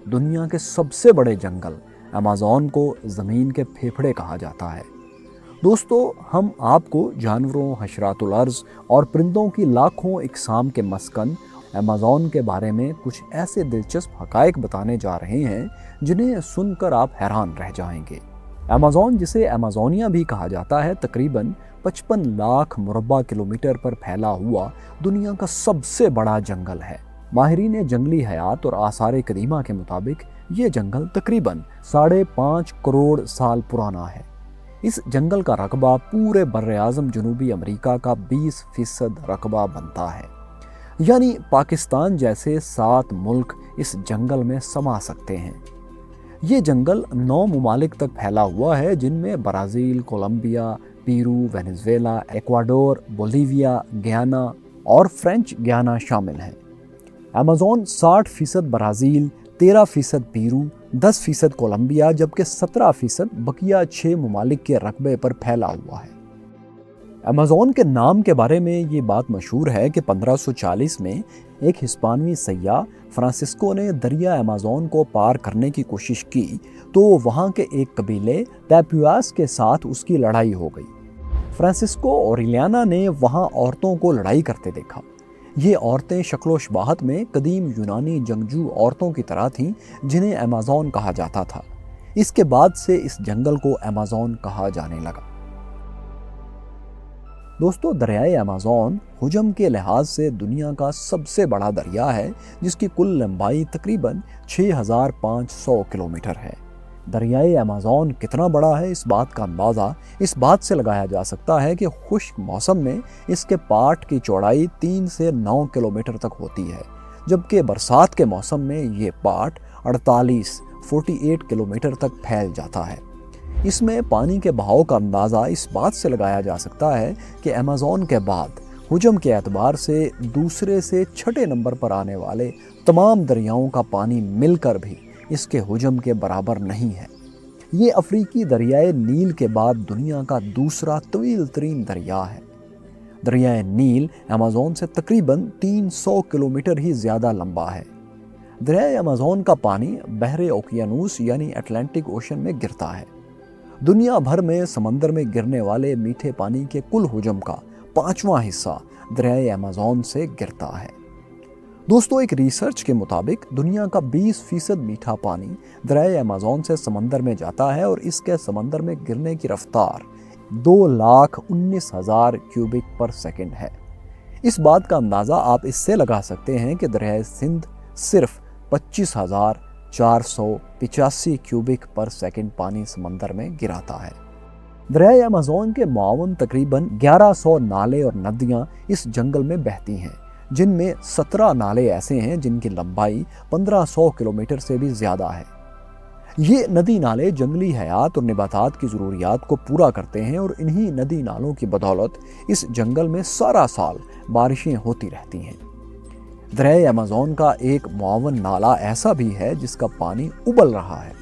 दुनिया के सबसे बड़े जंगल अमेज़न को ज़मीन के फेफड़े कहा जाता है। दोस्तों, हम आपको जानवरों, हशरातुल अर्ज़ और परिंदों की लाखों इकसाम के मस्कन अमेज़न के बारे में कुछ ऐसे दिलचस्प हक़ाइक़ बताने जा रहे हैं जिन्हें सुनकर आप हैरान रह जाएंगे। अमेज़न, जिसे अमेज़ोनिया भी कहा जाता है, तकरीबन 55 लाख मुरब्बा किलोमीटर पर फैला हुआ दुनिया का सबसे बड़ा जंगल है। माहिरीन जंगली हयात और आसार कदीमा के मुताबिक ये जंगल तकरीबन 5.5 करोड़ साल पुराना है। इस जंगल का रकबा पूरे बर्र-ए-आज़म जनूबी अमेरिका का 20% रकबा बनता है, यानी पाकिस्तान जैसे 7 मुल्क इस जंगल में समा सकते हैं। ये जंगल 9 ममालिक तक फैला हुआ है, जिनमें Brazil, Colombia, Peru, Venezuela, Ecuador, Bolivia, Guyana और फ्रेंच गयाना शामिल हैं। अमेज़न 60% ब्राज़ील, 13% पेरू, 10% कोलंबिया जबकि 17% बकिया 6 ममालिक के रकबे पर फैला हुआ है। अमेज़न के नाम के बारे में ये बात मशहूर है कि 1540 में एक हिस्पानवी सയ്याह फ्रांसिस्को ने दरिया अमेज़न को पार करने की कोशिश की तो वहाँ के एक कबीले पैपुआस के साथ उसकी लड़ाई हो गई। फ्रांसिस्को और इलियाना ने वहाँ औरतों को लड़ाई करते देखा। ये औरतें शक्लो शबाहत में कदीम यूनानी जंगजू औरतों की तरह थीं, जिन्हें अमेज़न कहा जाता था। इसके बाद से इस जंगल को अमेज़न कहा जाने लगा। दोस्तों, दरियाए अमेज़न हुजम के लिहाज से दुनिया का सबसे बड़ा दरिया है, जिसकी कुल लंबाई तकरीबन 6500 किलोमीटर है। दरियाए अमेज़न कितना बड़ा है, इस बात का अंदाज़ा इस बात से लगाया जा सकता है कि खुश्क मौसम में इसके पाट की चौड़ाई 3 से 9 किलोमीटर तक होती है, जबकि बरसात के मौसम में ये पाट 48 किलोमीटर तक फैल जाता है। इसमें पानी के बहाव का अंदाज़ा इस बात से लगाया जा सकता है कि अमेज़न के बाद हुजम के एतबार से दूसरे से छठे नंबर पर आने वाले तमाम दरियाओं का पानी मिलकर भी इसके हुजम के बराबर नहीं है। ये अफ्रीकी दरियाए नील के बाद दुनिया का दूसरा तवील तरीन दरिया है। दरियाए नील अमेज़न से तकरीबन 300 किलोमीटर ही ज़्यादा लंबा है। दरियाए अमेज़न का पानी बहरे ओकियानूस यानी अटलांटिक ओशन में गिरता है। दुनिया भर में समंदर में गिरने वाले मीठे पानी के कुल हुजम का 5वां हिस्सा दरियाए अमेज़न से गिरता है। दोस्तों, एक रिसर्च के मुताबिक दुनिया का 20% मीठा पानी दरियाए अमेज़न से समंदर में जाता है और इसके समंदर में गिरने की रफ्तार 2,19,000 क्यूबिक पर सेकंड है। इस बात का अंदाज़ा आप इससे लगा सकते हैं कि दरियाए सिंध सिर्फ 25,485 क्यूबिक पर सेकंड पानी समंदर में गिराता है। दरियाए अमेज़न के मुआवन तकरीबन 1100 नाले और नदियां इस जंगल में बहती हैं, जिनमें 17 नाले ऐसे हैं जिनकी लंबाई 1500 किलोमीटर से भी ज़्यादा है। ये नदी नाले जंगली हयात और नबातात की ज़रूरियात को पूरा करते हैं और इन्हीं नदी नालों की बदौलत इस जंगल में सारा साल बारिशें होती रहती हैं। दरियाए अमेज़न का एक मुआवन नाला ऐसा भी है जिसका पानी उबल रहा है।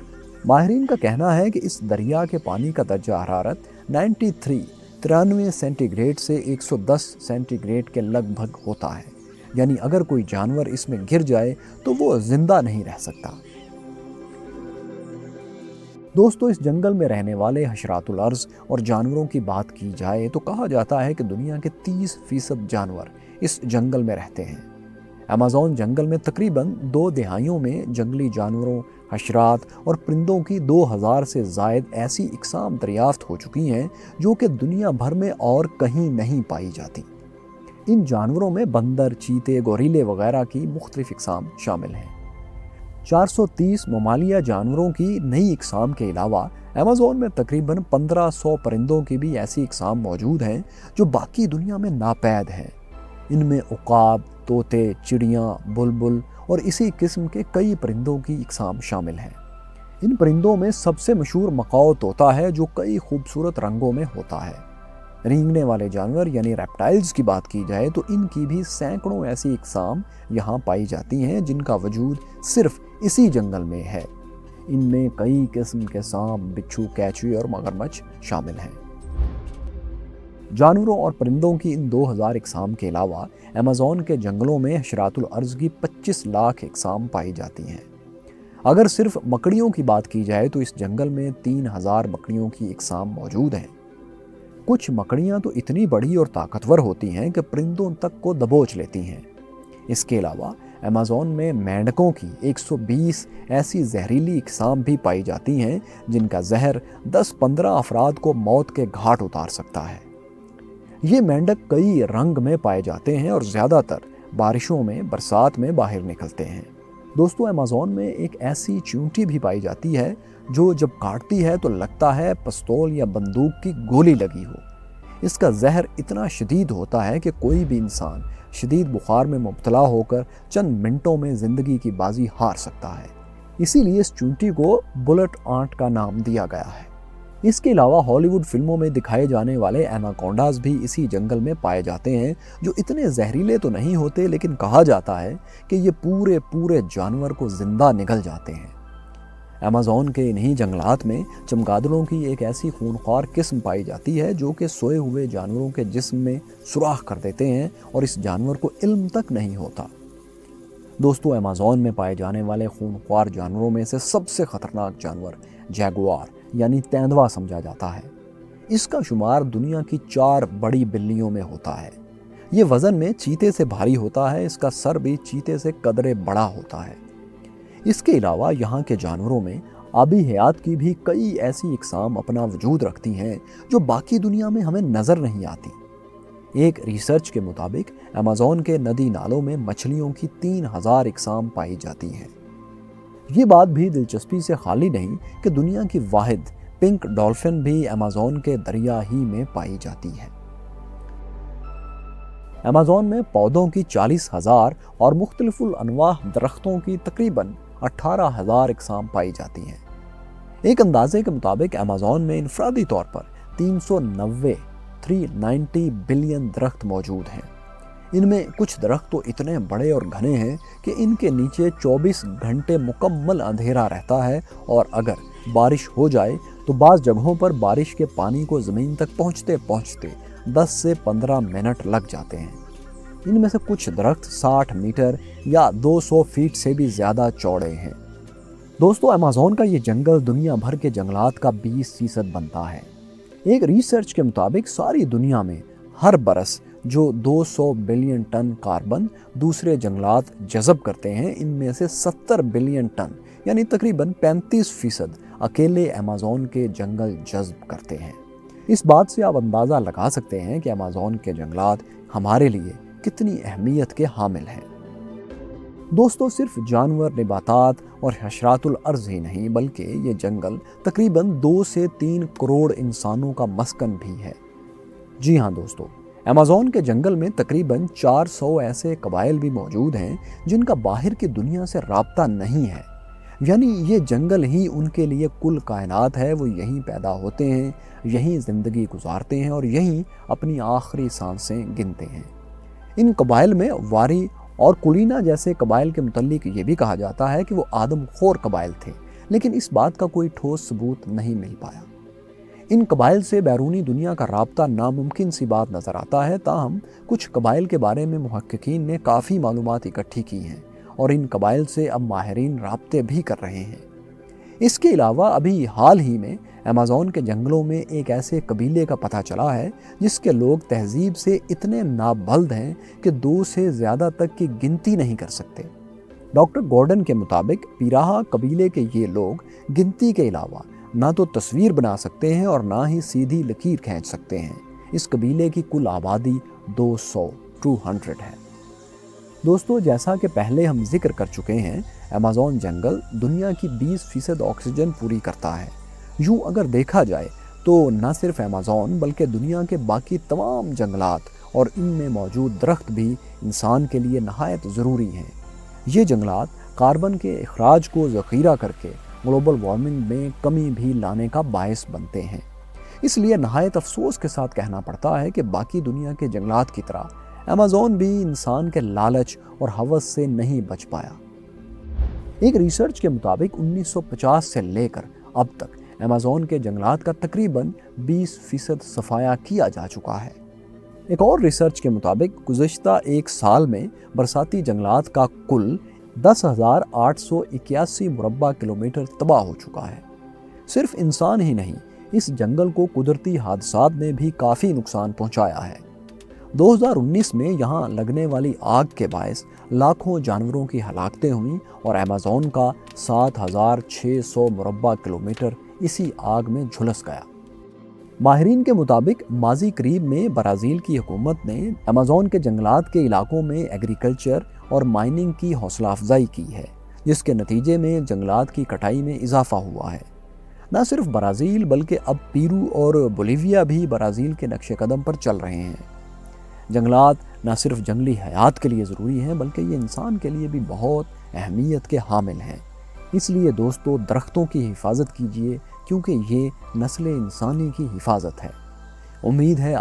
माहिरीन का कहना है कि इस दरिया के पानी का दर्जा हरारत 93 सेंटीग्रेड से 110 सेंटीग्रेड के लगभग होता है, यानी अगर कोई जानवर इसमें गिर जाए तो वो जिंदा नहीं रह सकता। दोस्तों, इस जंगल में रहने वाले हशरातुल अर्ज़ और जानवरों की बात की जाए तो कहा जाता है कि दुनिया के 30% जानवर इस जंगल में रहते हैं। अमेज़न जंगल में तकरीबन 2 दहाइयों में जंगली जानवरों, हशरात और परिंदों की 2000 से ज़ायद ऐसी इकसाम दरियाफ्त हो चुकी हैं जो कि दुनिया भर में और कहीं नहीं पाई जाती। इन जानवरों में बंदर, चीते, गोरिल्ले वगैरह की मुख्तलिफ इकसाम शामिल हैं। 430 ममालिया जानवरों की नई इकसाम के अलावा अमेज़न में तकरीबन 1500 परिंदों की भी ऐसी इकसाम मौजूद हैं जो बाकी दुनिया में नापैद हैं। इनमें उकाब, तोते, चिड़ियाँ, बुलबुल और इसी किस्म के कई परिंदों की इकसाम शामिल हैं। इन परिंदों में सबसे मशहूर मकाओ तोता है जो कई खूबसूरत रंगों में होता है। रेंगने वाले जानवर यानी रेप्टाइल्स की बात की जाए तो इनकी भी सैकड़ों ऐसी इकसाम यहाँ पाई जाती हैं जिनका वजूद सिर्फ इसी जंगल में है। इनमें कई किस्म के सांप, बिच्छू, कैचुए और मगरमच्छ शामिल हैं। जानवरों और परिंदों की इन 2000 इकसाम के अलावा अमेज़न के जंगलों में हशरातुल अर्ज़ की 25 लाख इकसाम पाई जाती हैं। अगर सिर्फ मकड़ियों की बात की जाए तो इस जंगल में 3000 मकड़ियों की इकसाम मौजूद हैं। कुछ मकड़ियाँ तो इतनी बड़ी और ताकतवर होती हैं कि परिंदों तक को दबोच लेती हैं। इसके अलावा अमेज़न में मेंढकों की 120 ऐसी जहरीली इकसाम भी पाई जाती हैं जिनका जहर 10-15 अफराद को मौत के घाट उतार सकता है। ये मेंढक कई रंग में पाए जाते हैं और ज़्यादातर बारिशों में, बरसात में बाहर निकलते हैं। दोस्तों, अमेज़न में एक ऐसी चींटी भी पाई जाती है जो जब काटती है तो लगता है पिस्तौल या बंदूक की गोली लगी हो। इसका जहर इतना शदीद होता है कि कोई भी इंसान शदीद बुखार में मुब्तला होकर चंद मिनटों में ज़िंदगी की बाजी हार सकता है। इसीलिए इस चींटी को बुलेट आंट का नाम दिया गया है। इसके अलावा हॉलीवुड फिल्मों में दिखाए जाने वाले एनाकोंडास भी इसी जंगल में पाए जाते हैं, जो इतने जहरीले तो नहीं होते, लेकिन कहा जाता है कि ये पूरे जानवर को जिंदा निगल जाते हैं। अमेज़न के इन्हीं जंगलात में चमगादड़ों की एक ऐसी खूनख्वार किस्म पाई जाती है जो कि सोए हुए जानवरों के जिस्म में सुराख कर देते हैं और इस जानवर को इल्म तक नहीं होता। दोस्तों, अमेज़न में पाए जाने वाले खूनख्वार जानवरों में से सबसे खतरनाक जानवर जैगुआर यानी तेंदुआ समझा जाता है। इसका शुमार दुनिया की 4 बड़ी बिल्लियों में होता है। ये वजन में चीते से भारी होता है। इसका सर भी चीते से कदरे बड़ा होता है। इसके अलावा यहाँ के जानवरों में आबी हयात की भी कई ऐसी इकसाम अपना वजूद रखती हैं जो बाकी दुनिया में हमें नज़र नहीं आती। एक रिसर्च के मुताबिक अमेज़न के नदी नालों में मछलियों की 3000 इकसाम पाई जाती हैं। ये बात भी दिलचस्पी से खाली नहीं कि दुनिया की वाहिद पिंक डॉल्फिन भी अमेज़न के दरिया ही में पाई जाती है। अमेज़न में पौधों की 40,000 और मुख्तलिफुल अनवाह दरख्तों की तकरीबन 18,000 इकसाम पाई जाती हैं। एक अंदाजे के मुताबिक अमेज़न में इनफरादी तौर पर 390 बिलियन दरख्त मौजूद हैं। इनमें कुछ दरख्त तो इतने बड़े और घने हैं कि इनके नीचे 24 घंटे मुकम्मल अंधेरा रहता है और अगर बारिश हो जाए तो बाज़ जगहों पर बारिश के पानी को ज़मीन तक पहुँचते पहुँचते 10 से 15 मिनट लग जाते हैं। इनमें से कुछ दरख्त 60 मीटर या 200 फीट से भी ज़्यादा चौड़े हैं। दोस्तों, अमेज़न का ये जंगल दुनिया भर के जंगलात का 20% बनता है। एक रिसर्च के मुताबिक सारी दुनिया में हर बरस जो 200 बिलियन टन कार्बन दूसरे जंगलात जज़ब करते हैं, इनमें से 70 बिलियन टन यानी तकरीबन 35% अकेले अमेज़न के जंगल जज़ब करते हैं। इस बात से आप अंदाज़ा लगा सकते हैं कि अमेज़न के जंगलात हमारे लिए कितनी अहमियत के हामिल हैं। दोस्तों, सिर्फ जानवर, नबातात और हशरातुल अर्ज़ ही नहीं बल्कि ये जंगल तकरीबन 2 से 3 करोड़ इंसानों का मस्कन भी है। जी हाँ दोस्तों, अमेज़न के जंगल में तकरीबन 400 ऐसे कबाइल भी मौजूद हैं जिनका बाहर की दुनिया से राब्ता नहीं है। यानी ये जंगल ही उनके लिए कुल कायनात है। वो यहीं पैदा होते हैं, यहीं ज़िंदगी गुजारते हैं और यहीं अपनी आखिरी सांसें गिनते हैं। इन कबाइल में वारी और कुलीना जैसे कबाइल के मुतल्लिक ये भी कहा जाता है कि वो आदमखोर कबाइल थे, लेकिन इस बात का कोई ठोस सबूत नहीं मिल पाया। इन कबाइल से बैरूनी दुनिया का राब्ता नामुमकिन सी बात नज़र आता है। ताहम कुछ कबाइल के बारे में मुहक्किकीन ने काफ़ी मालूमात इकट्ठी की हैं और इन कबाइल से अब माहिरीन राब्ते भी कर रहे हैं। इसके अलावा अभी हाल ही में अमेज़न के जंगलों में एक ऐसे कबीले का पता चला है जिसके लोग तहजीब से इतने नाबल्द हैं कि 2 से ज़्यादा तक की गिनती नहीं कर सकते। डॉक्टर गॉर्डन के मुताबिक पिराहा कबीले के ये लोग गिनती के अलावा ना तो तस्वीर बना सकते हैं और ना ही सीधी लकीर खींच सकते हैं। इस कबीले की कुल आबादी 200 है। दोस्तों, जैसा कि पहले हम जिक्र कर चुके हैं, अमेज़न जंगल दुनिया की 20% ऑक्सीजन पूरी करता है। यूँ अगर देखा जाए तो न सिर्फ अमेज़न बल्कि दुनिया के बाकी तमाम जंगलात और इनमें मौजूद दरख्त भी इंसान के लिए नहायत ज़रूरी हैं। ये जंगलात कार्बन के अखराज को ज़ख़ीरा करके ग्लोबल वार्मिंग में कमी भी लाने का बायस बनते हैं। इसलिए नहायत अफसोस के साथ कहना पड़ता है कि बाकी दुनिया के जंगलात की तरह अमेज़न भी इंसान के लालच और हवस से नहीं बच पाया। एक रिसर्च के मुताबिक 1950 से लेकर अब तक अमेज़न के जंगलात का तकरीबन 20% सफाया किया जा चुका है। एक और रिसर्च के मुताबिक गुज़श्ता 1 साल में बरसाती जंगलात का कुल 10,881 مربع کلومیٹر تباہ ہو چکا ہے۔ صرف انسان ہی نہیں، اس جنگل کو قدرتی حادثات نے بھی کافی نقصان پہنچایا ہے۔ 2019 میں یہاں لگنے والی آگ کے باعث لاکھوں جانوروں کی ہلاکتیں ہوئیں اور ایمیزون کا 7,600 مربع کلومیٹر اسی آگ میں جھلس گیا۔ ماہرین کے مطابق ماضی قریب میں برازیل کی حکومت نے ایمیزون کے جنگلات کے علاقوں میں ایگریکلچر اور مائننگ کی حوصلہ افزائی کی ہے، جس کے نتیجے میں جنگلات کی کٹائی میں اضافہ ہوا ہے۔ نہ صرف برازیل بلکہ اب پیرو اور بولیویا بھی برازیل کے نقش قدم پر چل رہے ہیں۔ جنگلات نہ صرف جنگلی حیات کے لیے ضروری ہیں بلکہ یہ انسان کے لیے بھی بہت اہمیت کے حامل ہیں۔ اس لیے دوستو، درختوں کی حفاظت کیجیے کیونکہ یہ نسل انسانی کی حفاظت ہے۔ امید ہے